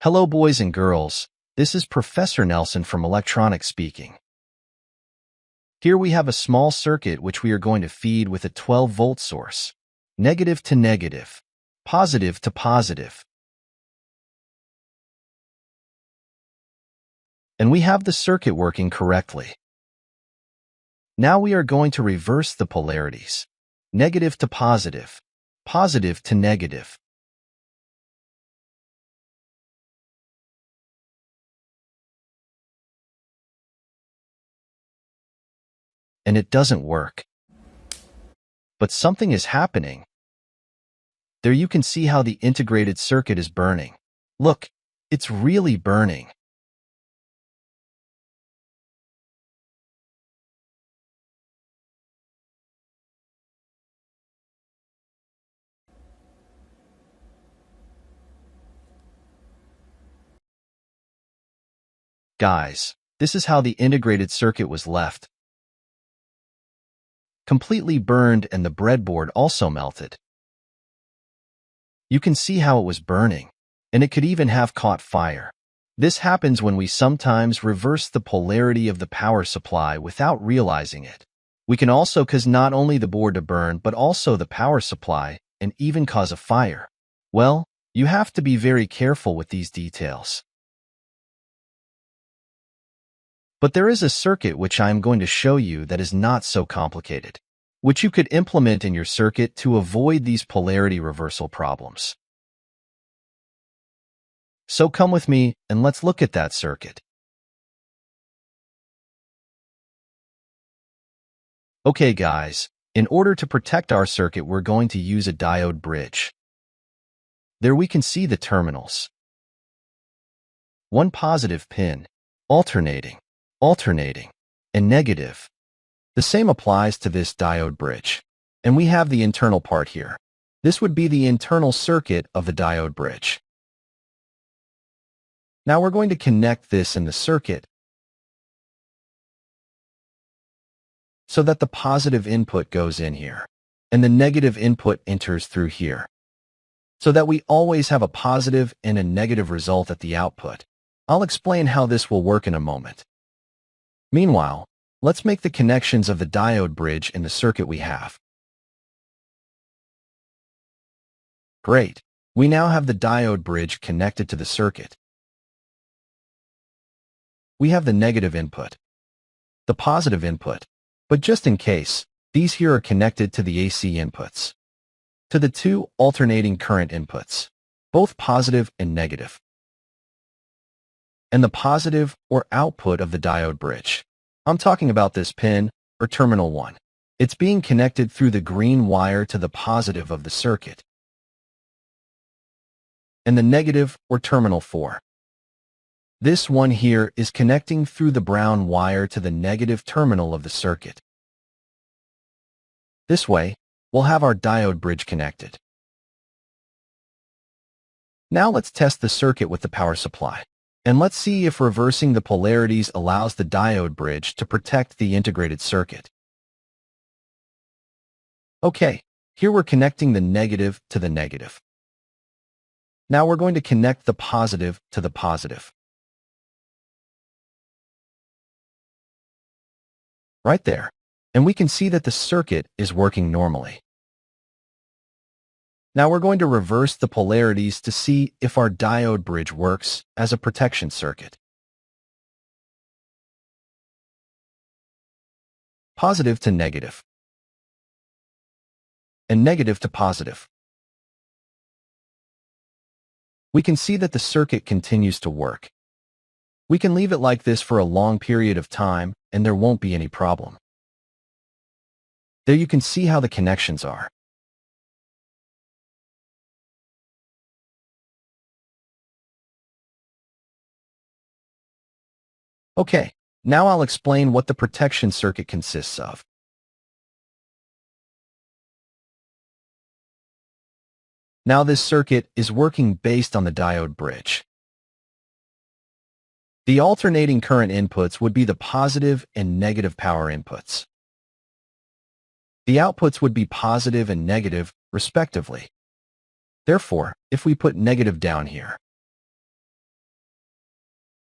Hello, boys and girls. This is Professor Nelson from Electronics speaking. Here we have a small circuit which we are going to feed with a 12-volt source. Negative to negative. Positive to positive. And we have the circuit working correctly. Now we are going to reverse the polarities. Negative to positive. Positive to negative. And it doesn't work. But something is happening. There you can see how the integrated circuit is burning. Look, it's really burning. Guys, this is how the integrated circuit was left. Completely burned, and the breadboard also melted. You can see how it was burning, and it could even have caught fire. This happens when we sometimes reverse the polarity of the power supply without realizing it. We can also cause not only the board to burn but also the power supply and even cause a fire. Well, you have to be very careful with these details. But there is a circuit which I am going to show you that is not so complicated, which you could implement in your circuit to avoid these polarity reversal problems. So come with me and let's look at that circuit. Okay guys, in order to protect our circuit we're going to use a diode bridge. There we can see the terminals. One positive pin, alternating, and negative. The same applies to this diode bridge. And we have the internal part here. This would be the internal circuit of the diode bridge. Now we're going to connect this in the circuit so that the positive input goes in here and the negative input enters through here, so that we always have a positive and a negative result at the output. I'll explain how this will work in a moment. Meanwhile, let's make the connections of the diode bridge in the circuit we have. Great. We now have the diode bridge connected to the circuit. We have the negative input, the positive input, but just in case, these here are connected to the AC inputs, to the two alternating current inputs, both positive and negative, and the positive or output of the diode bridge. I'm talking about this pin, or terminal 1. It's being connected through the green wire to the positive of the circuit, and the negative, or terminal 4. This one here is connecting through the brown wire to the negative terminal of the circuit. This way, we'll have our diode bridge connected. Now let's test the circuit with the power supply. And let's see if reversing the polarities allows the diode bridge to protect the integrated circuit. Okay, here we're connecting the negative to the negative. Now we're going to connect the positive to the positive. Right there. And we can see that the circuit is working normally. Now we're going to reverse the polarities to see if our diode bridge works as a protection circuit. Positive to negative. And negative to positive. We can see that the circuit continues to work. We can leave it like this for a long period of time and there won't be any problem. There you can see how the connections are. Okay, now I'll explain what the protection circuit consists of. Now this circuit is working based on the diode bridge. The alternating current inputs would be the positive and negative power inputs. The outputs would be positive and negative, respectively. Therefore, if we put negative down here,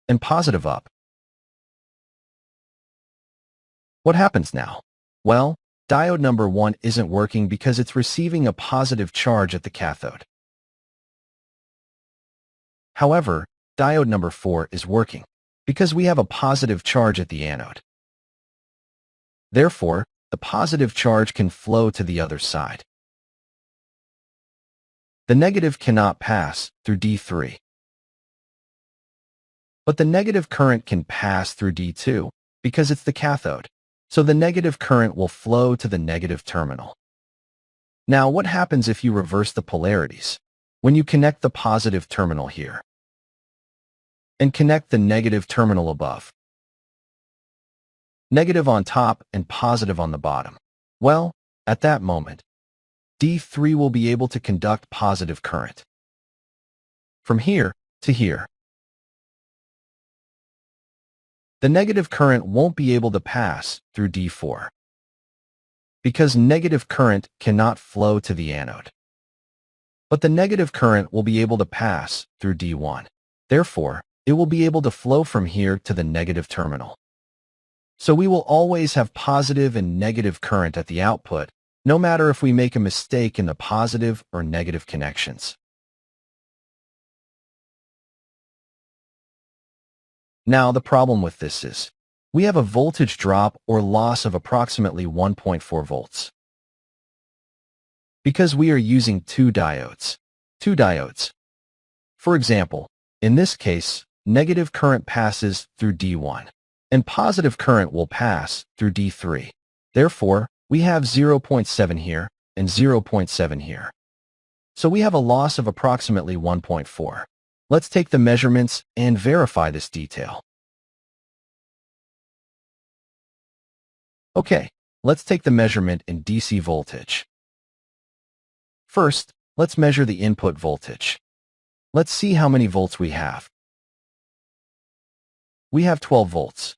and positive up. What happens now? Well, diode number 1 isn't working because it's receiving a positive charge at the cathode. However, diode number 4 is working because we have a positive charge at the anode. Therefore, the positive charge can flow to the other side. The negative cannot pass through D3. But the negative current can pass through D2 because it's the cathode. So the negative current will flow to the negative terminal. Now, what happens if you reverse the polarities? When you connect the positive terminal here and connect the negative terminal above, negative on top and positive on the bottom, well, at that moment, D3 will be able to conduct positive current from here to here. The negative current won't be able to pass through D4 because negative current cannot flow to the anode. But the negative current will be able to pass through D1. Therefore, it will be able to flow from here to the negative terminal. So we will always have positive and negative current at the output, no matter if we make a mistake in the positive or negative connections. Now, the problem with this is, we have a voltage drop or loss of approximately 1.4 volts. Because we are using two diodes. For example, in this case, negative current passes through D1, and positive current will pass through D3. Therefore, we have 0.7 here and 0.7 here. So we have a loss of approximately 1.4. Let's take the measurements and verify this detail. Okay, let's take the measurement in DC voltage. First, let's measure the input voltage. Let's see how many volts we have. We have 12 volts.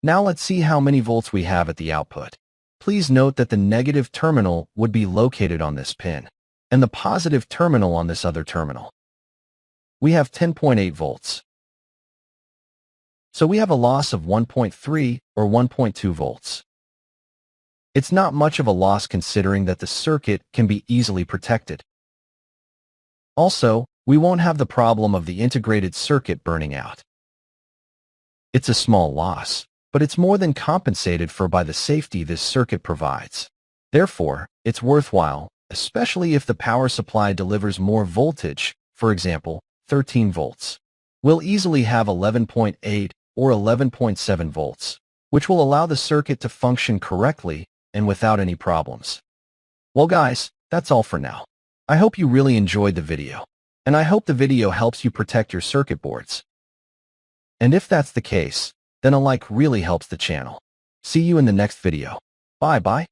Now let's see how many volts we have at the output. Please note that the negative terminal would be located on this pin, and the positive terminal on this other terminal. We have 10.8 volts. So we have a loss of 1.3 or 1.2 volts. It's not much of a loss considering that the circuit can be easily protected. Also, we won't have the problem of the integrated circuit burning out. It's a small loss, but it's more than compensated for by the safety this circuit provides. Therefore, it's worthwhile, especially if the power supply delivers more voltage, for example, 13 volts. We'll easily have 11.8 or 11.7 volts, which will allow the circuit to function correctly and without any problems. Well guys, that's all for now. I hope you really enjoyed the video, and I hope the video helps you protect your circuit boards. And if that's the case, then a like really helps the channel. See you in the next video. Bye-bye.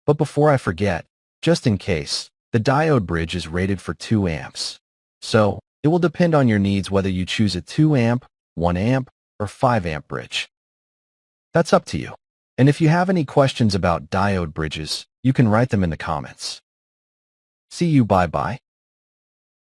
But before I forget, just in case, the diode bridge is rated for 2 amps. So, it will depend on your needs whether you choose a 2 amp, 1 amp, or 5 amp bridge. That's up to you. And if you have any questions about diode bridges, you can write them in the comments. See you, bye-bye.